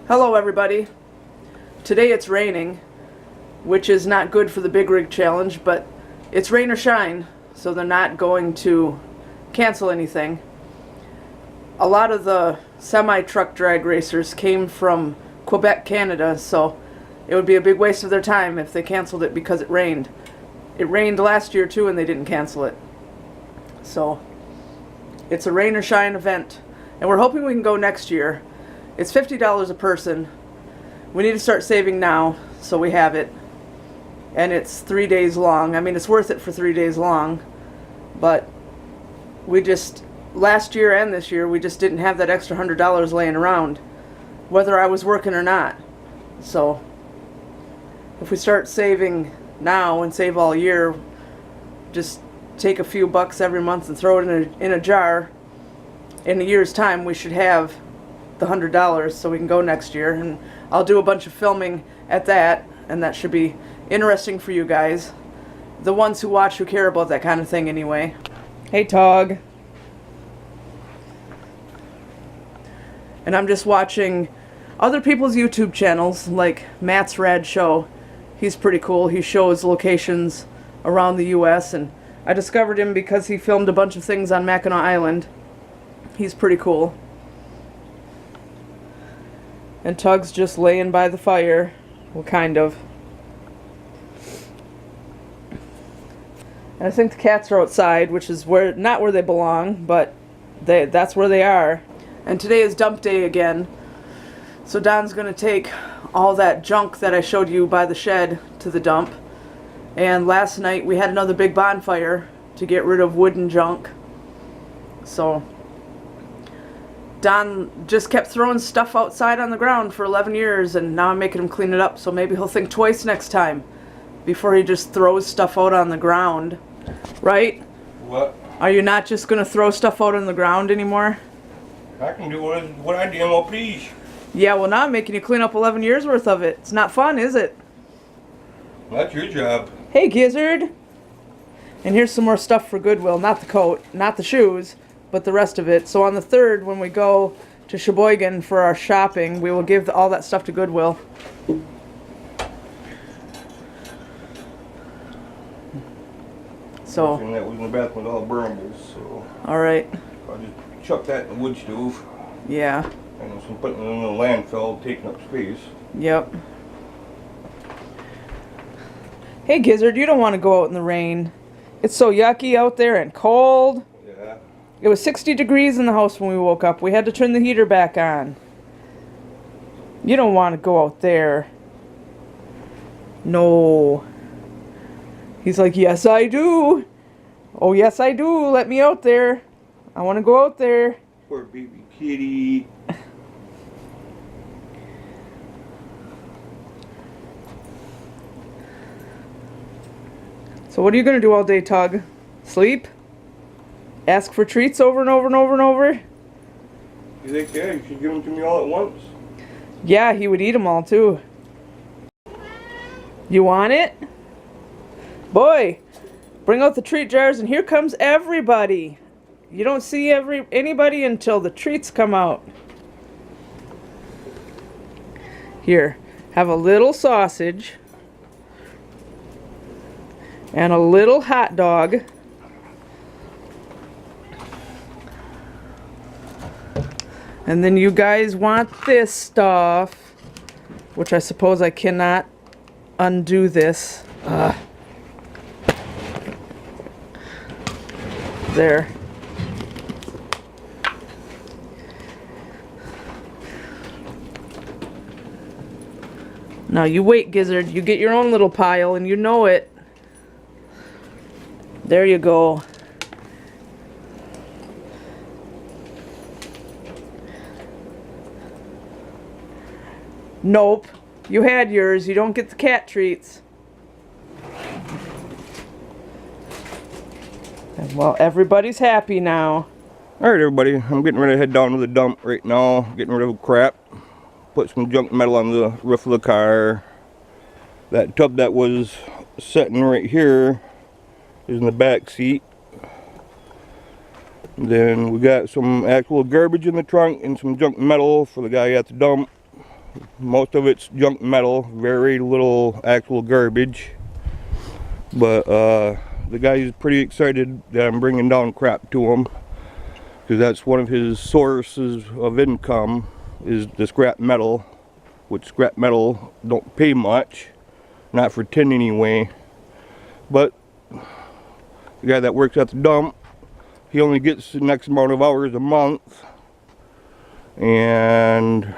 Hello everybody. Today it's raining, which is not good for the Big Rig Challenge, but it's rain or shine, so they're not going to cancel anything. A lot of the semi-truck drag racers came from Quebec, Canada, so it would be a big waste of their time if they canceled it because it rained. It rained last year too and they didn't cancel it. So it's a rain or shine event, and we're hoping we can go next year. It's $50 a person. We need to start saving now so we have it. And it's 3 days long. I mean, it's worth it for 3 days long. But we just, last year and this year, we just didn't have that extra $100 laying around, whether I was working or not. So if we start saving now and save all year, just take a few bucks every month and throw it in a jar, in a year's time we should have the $100 so we can go next year. And I'll do a bunch of filming at that, and that should be interesting for you guys, the ones who watch, who care about that kind of thing anyway. Hey Tog. And I'm just watching other people's YouTube channels, like Matt's Rad Show. He's pretty cool. He shows locations around the US, and I discovered him because he filmed a bunch of things on Mackinac Island. He's pretty cool. And Tug's just laying by the fire. Well, kind of. And I think the cats are outside, which is where, not where they belong, but that's where they are. And today is dump day again. So Don's going to take all that junk that I showed you by the shed to the dump. And last night we had another big bonfire to get rid of wood and junk. So Don just kept throwing stuff outside on the ground for 11 years, and now I'm making him clean it up, so maybe he'll think twice next time before he just throws stuff out on the ground. Right? What? Are you not just going to throw stuff out on the ground anymore? I can do what I damn well please. Yeah, well now I'm making you clean up 11 years worth of it. It's not fun, is it? That's your job. Hey, Gizzard! And here's some more stuff for Goodwill. Not the coat, not the shoes, but the rest of it. So on the 3rd, when we go to Sheboygan for our shopping, we will give all that stuff to Goodwill. So. And that was in the bathroom with all the brambles, so. Alright. I just chucked that in the wood stove. Yeah. And some putting it in the landfill, taking up space. Yep. Hey, Gizzard, you don't want to go out in the rain. It's so yucky out there and cold. Yeah. It was 60 degrees in the house when we woke up. We had to turn the heater back on. You don't want to go out there. No. He's like, yes, I do. Oh, yes, I do. Let me out there. I want to go out there. Poor baby kitty. So what are you going to do all day, Tug? Sleep? Ask for treats over and over and over and over? You think, yeah, you should give them to me all at once? Yeah, he would eat them all, too. You want it? Boy, bring out the treat jars, and here comes everybody. You don't see anybody until the treats come out. Here, have a little sausage. And a little hot dog. And then you guys want this stuff, which I suppose I cannot undo this. There. Now you wait, Gizzard. You get your own little pile, and you know it. There you go. Nope. You had yours. You don't get the cat treats. And well, everybody's happy now. Alright everybody, I'm getting ready to head down to the dump right now. Getting rid of crap. Put some junk metal on the roof of the car. That tub that was sitting right here is in the back seat. Then we got some actual garbage in the trunk and some junk metal for the guy at the dump. Most of it's junk metal, very little actual garbage. But the guy's pretty excited that I'm bringing down crap to him, because that's one of his sources of income, is the scrap metal, which scrap metal don't pay much, not for tin anyway. But the guy that works at the dump, he only gets the next amount of hours a month, and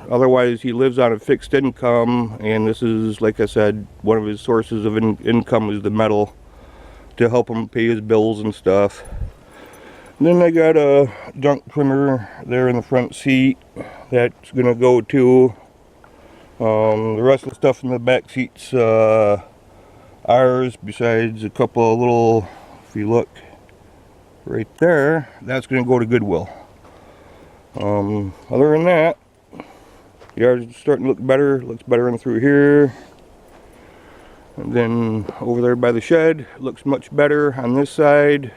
otherwise he lives on a fixed income, and this is, like I said, one of his sources of income is the metal to help him pay his bills and stuff. And then I got a junk trimmer there in the front seat that's gonna go to. The rest of the stuff in the back seat's ours, besides a couple of little, if you look right there, that's gonna go to Goodwill. Other than that, the yard's starting to look better. Looks better in through here. And then over there by the shed, looks much better on this side.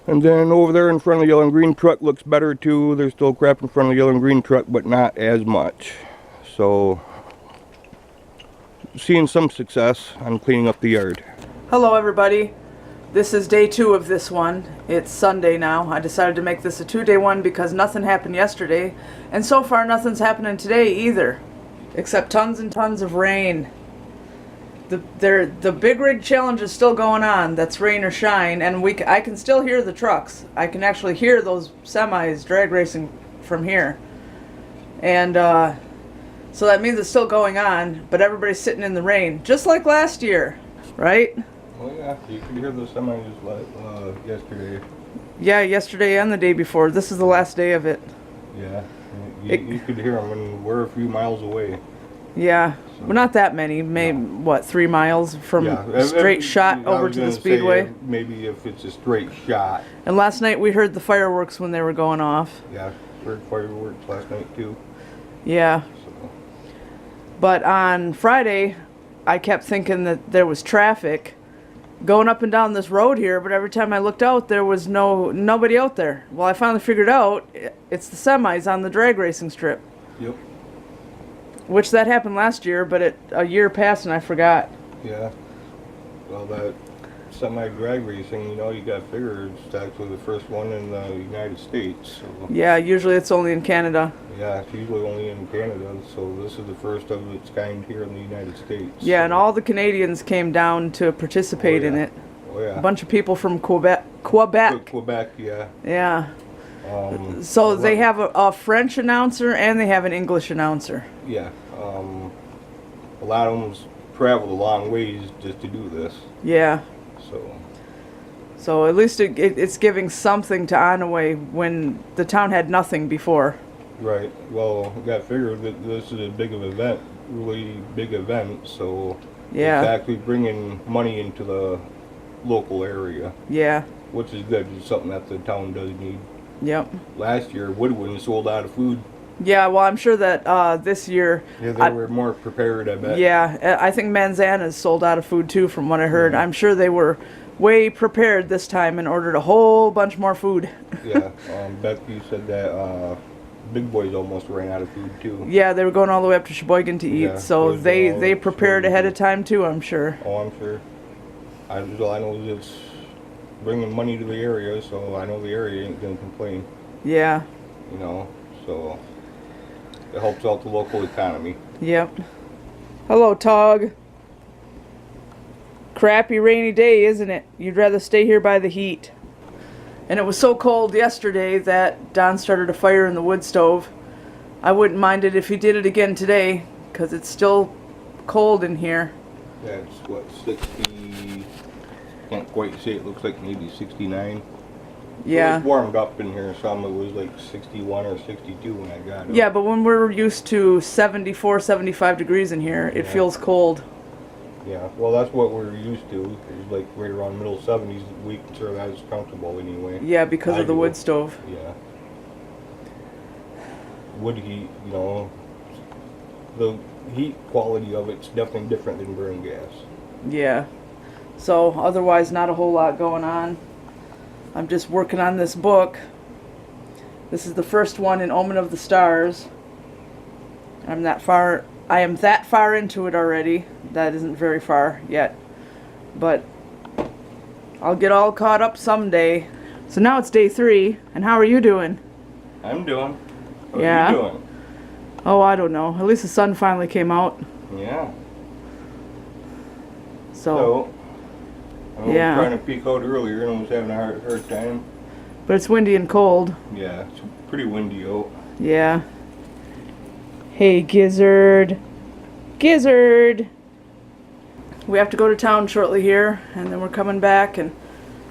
And then over there in front of the yellow and green truck looks better too. There's still crap in front of the yellow and green truck, but not as much. So, seeing some success on cleaning up the yard. Hello everybody. This is day 2 of this one. It's Sunday now. I decided to make this a 2-day one because nothing happened yesterday, and so far nothing's happening today either, except tons and tons of rain. The big rig challenge is still going on. That's rain or shine, and I can still hear the trucks. I can actually hear those semis drag racing from here, and so that means it's still going on. But everybody's sitting in the rain, just like last year, right? Oh yeah, you could hear the semis yesterday. Yeah, yesterday and the day before. This is the last day of it. Yeah, you could hear them when we're a few miles away. Yeah, so, well, not that many. Maybe what, 3 miles from straight shot over to the speedway. Maybe if it's a straight shot. And last night we heard the fireworks when they were going off. Yeah, heard fireworks last night too. Yeah. So. But on Friday, I kept thinking that there was traffic going up and down this road here, but every time I looked out, there was nobody out there. Well, I finally figured out it's the semis on the drag racing strip. Yep. Which that happened last year, but a year passed and I forgot. Yeah. Well, that semi-drag racing, you got to figure it's actually the first one in the United States. So. Yeah, usually it's only in Canada. Yeah, it's usually only in Canada, so this is the first of its kind here in the United States. Yeah, so. and all the Canadians came down to participate in it. Oh, yeah. A bunch of people from Quebec. Quebec, yeah. Yeah. So they have a French announcer and they have an English announcer. Yeah. A lot of them traveled a long ways just to do this. Yeah. So at least it's giving something to Onaway when the town had nothing before. Right. Well, you got to figure that this is a big event, really big event, so yeah. It's actually bringing money into the local area. Yeah. Which is good. It's something that the town does need. Yep. Last year, Woodwin sold out of food. Yeah, well, I'm sure that this year... Yeah, they were more prepared, I bet. Yeah, I think Manzana's sold out of food, too, from what I heard. I'm sure they were way prepared this time and ordered a whole bunch more food. Yeah, Becky said that Big Boys almost ran out of food, too. Yeah, they were going all the way up to Sheboygan to eat, so they prepared ahead of time, too, I'm sure. Oh, I'm sure. I know it's bringing money to the area, so I know the area ain't going to complain. Yeah. So it helps out the local economy. Yep. Hello, Tog. Crappy rainy day, isn't it? You'd rather stay here by the heat. And it was so cold yesterday that Don started a fire in the wood stove. I wouldn't mind it if he did it again today, because it's still cold in here. Yeah, it's what, 60, can't quite say, it looks like maybe 69. Yeah. It was warmed up in here some, it was like 61 or 62 when I got it. Yeah, but when we're used to 74, 75 degrees in here, it feels cold. Yeah, well that's what we're used to. It was like right around middle 70s, we consider that as comfortable anyway. Yeah, because of the wood stove. Yeah. Wood heat, the heat quality of it's definitely different than burn gas. Yeah. So otherwise not a whole lot going on. I'm just working on this book. This is the first one in Omen of the Stars. I am that far into it already. That isn't very far yet. But I'll get all caught up someday. So now it's day 3, and how are you doing? I'm doing. How Yeah. are you doing? Oh, I don't know. At least the sun finally came out. Yeah. So I was yeah. trying to peek out earlier and I was having a hard time. But it's windy and cold. Yeah, it's pretty windy out. Yeah. Hey, Gizzard. Gizzard! We have to go to town shortly here, and then we're coming back, and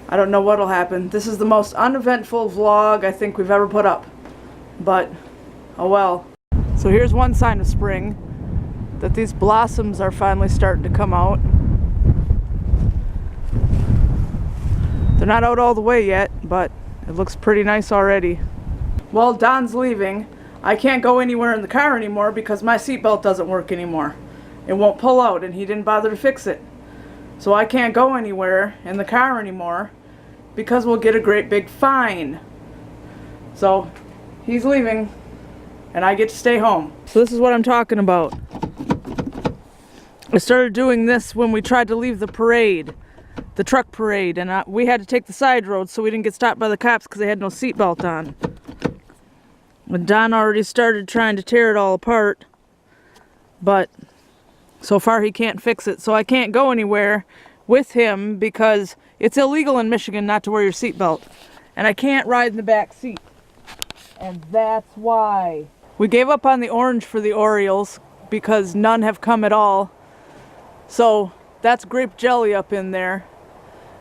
I don't know what'll happen. This is the most uneventful vlog I think we've ever put up. But, oh well. So here's one sign of spring, that these blossoms are finally starting to come out. They're not out all the way yet, but it looks pretty nice already. Well, Don's leaving. I can't go anywhere in the car anymore because my seatbelt doesn't work anymore. It won't pull out, and he didn't bother to fix it. So I can't go anywhere in the car anymore because we'll get a great big fine. So he's leaving, and I get to stay home. So this is what I'm talking about. I started doing this when we tried to leave the parade, the truck parade, and we had to take the side road so we didn't get stopped by the cops because they had no seatbelt on. And Don already started trying to tear it all apart, but so far he can't fix it. So I can't go anywhere with him because it's illegal in Michigan not to wear your seatbelt. And I can't ride in the back seat. And that's why. We gave up on the orange for the Orioles because none have come at all. So that's grape jelly up in there.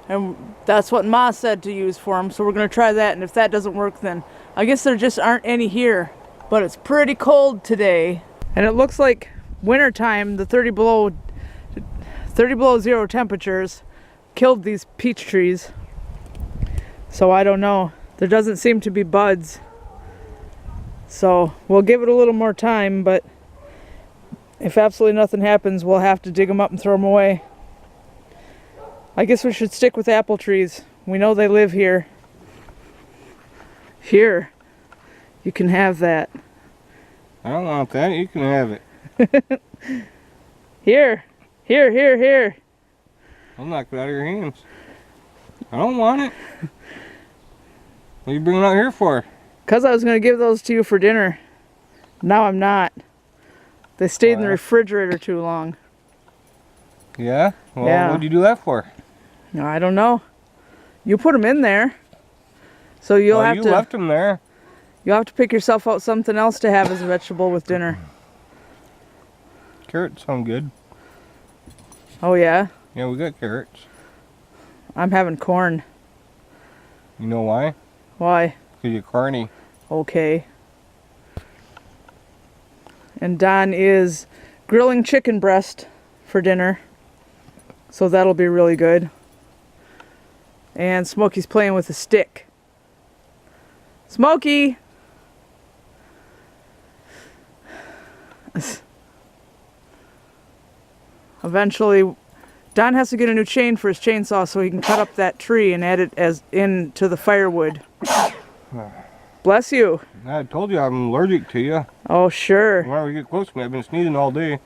And that's what Ma said to use for them. So we're going to try that. And if that doesn't work, then I guess there just aren't any here. But it's pretty cold today. And it looks like wintertime, the 30 below 0 temperatures killed these peach trees. So I don't know. There doesn't seem to be buds. So we'll give it a little more time, but if absolutely nothing happens, we'll have to dig them up and throw them away. I guess we should stick with apple trees. We know they live here. Here, you can have that. I don't want that. You can have it. Here. I'll knock it out of your hands. I don't want it. What are you bringing it out here for? Because I was going to give those to you for dinner. Now I'm not. They stayed in the refrigerator too long. Yeah? Well, Yeah. what'd you do that for? No, I don't know. You put them in there. So you'll have you to left them there. you'll have to pick yourself out something else to have as a vegetable with dinner. Carrots sound good. Oh yeah? Yeah, we got carrots. I'm having corn. You know why? Why? Because you're carny. Okay. And Don is grilling chicken breast for dinner. So that'll be really good. And Smokey's playing with a stick. Smokey! Eventually, Don has to get a new chain for his chainsaw so he can cut up that tree and add it as into the firewood. Bless you. I told you I'm allergic to you. Oh, sure. Whenever you get close to me, I've been sneezing all day.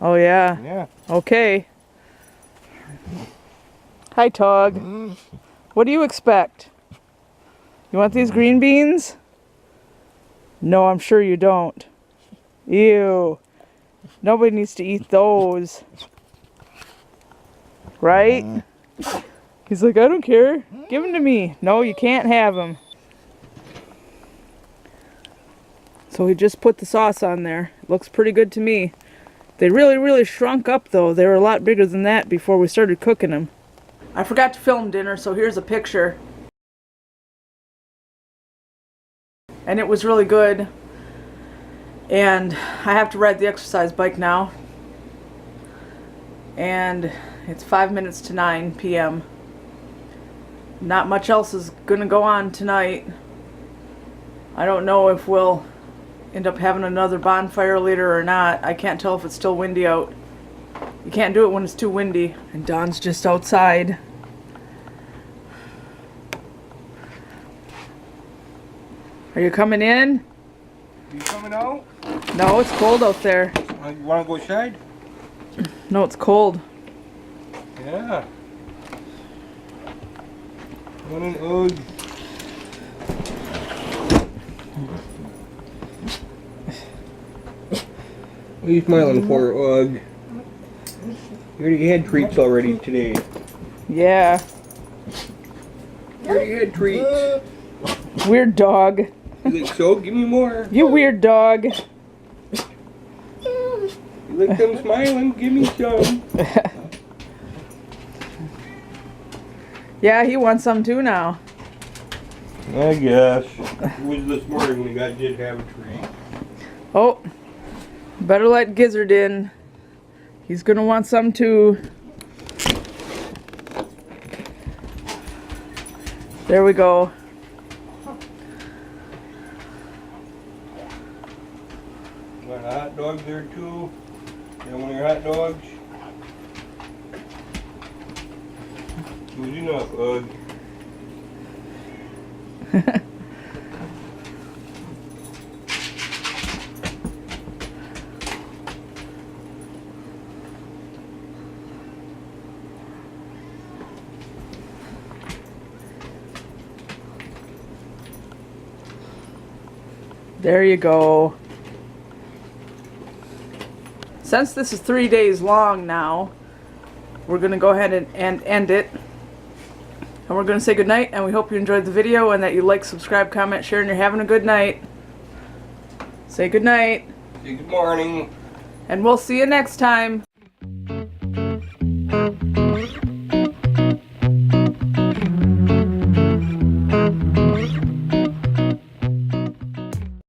Oh, yeah. Yeah. Okay. Hi, Tog. What do you expect? You want these green beans? No, I'm sure you don't. Ew. Nobody needs to eat those. Right? He's like, I don't care. Give them to me. No, you can't have them. So he just put the sauce on there. Looks pretty good to me. They really shrunk up though. They were a lot bigger than that before we started cooking them. I forgot to film dinner, so here's a picture. And it was really good. And I have to ride the exercise bike now. And it's 5 minutes to 9 p.m. Not much else is gonna go on tonight. I don't know if we'll end up having another bonfire later or not. I can't tell if it's still windy out. You can't do it when it's too windy. And Don's just outside. Are you coming in? You coming out? No, it's cold out there. You wanna go outside? No, it's cold. Yeah. What an ugh. What are you smiling for, ugh? You already had treats already today. Yeah. You already had treats. Weird dog. You think so? Give me more. You weird dog. You like them smiling? Give me some. Yeah, he wants some too now. I guess. It was this morning when I did have a treat. Oh, better let Gizzard in. He's gonna want some too. There we go. Got a hot dog there too. Got one of your hot dogs. Good enough, ugh. There you go. Since this is 3 days long now, we're going to go ahead and end it. And we're going to say goodnight, and we hope you enjoyed the video and that you like, subscribe, comment, share, and you're having a good night. Say goodnight. Say good morning. And we'll see you next time.